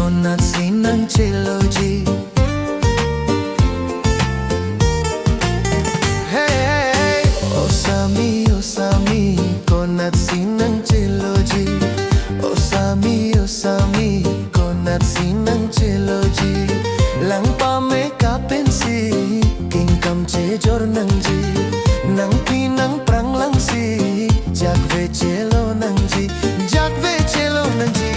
Konatsi ng trilogy. Hey, Osami, Osami, konatsi ng trilogy. Osami, Osami, konatsi ng trilogy. Lang pa may kapensi, kingkam chejor ng ji. Nang pinang prang lang si, jakve chelo ng ji, jakve chelo ng ji.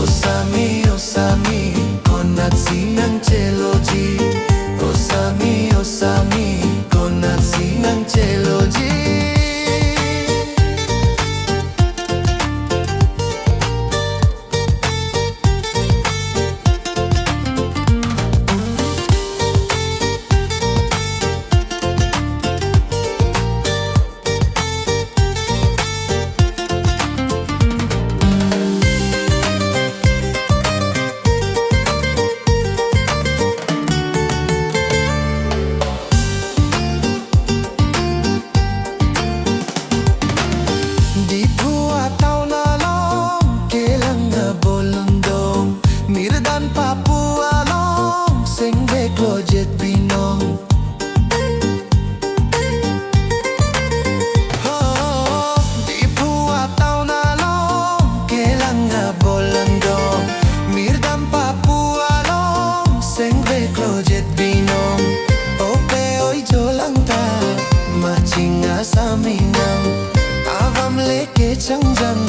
Osami, Osami, konatsi ng trilogy. Osami, Osami, konatsi ng trilogy. Jet binong di buat tau nalong kelang ngabolandong mirdam Papua long seng veklo jet binong ope oi jolang ta macing asaminang avam leke changjang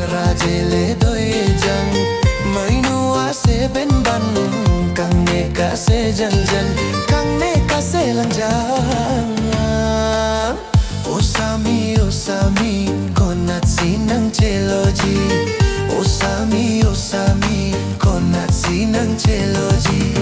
rajele doye jang mainu ase ben ban kang neka se jan jan kang neka se lanjang. Osami, Osami, konatsi ng trilogy. Osami, Osami, konatsi ng trilogy.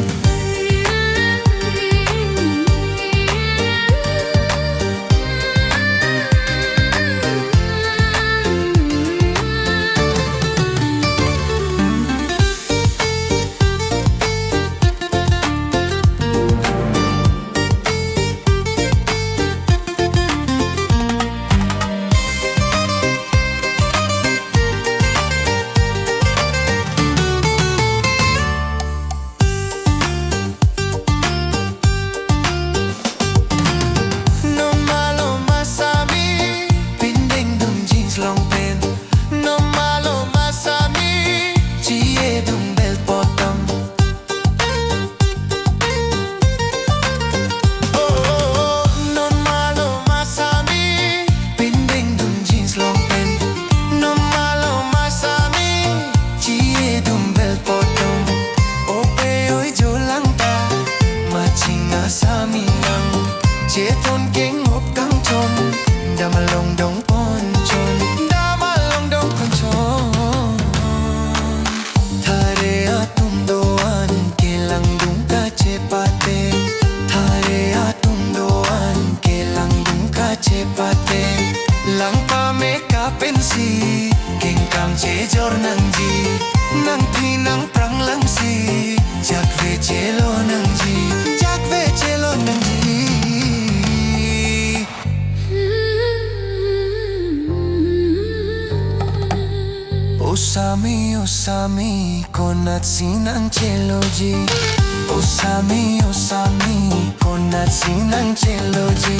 Cheton keng hop kang chon damalong dong ponchon damalong dong ponchon thare atum doan kelang dung ka chepate thare atum doan kelang dung ka chepate lang pa me ka pensi keng kam chejor nang ji nang pinang prang lang si jakve chelo nang ji jakve chelo nang ji. Osami, Osami, konatsi ng trilogy. Osami, Osami, konatsi ng trilogy.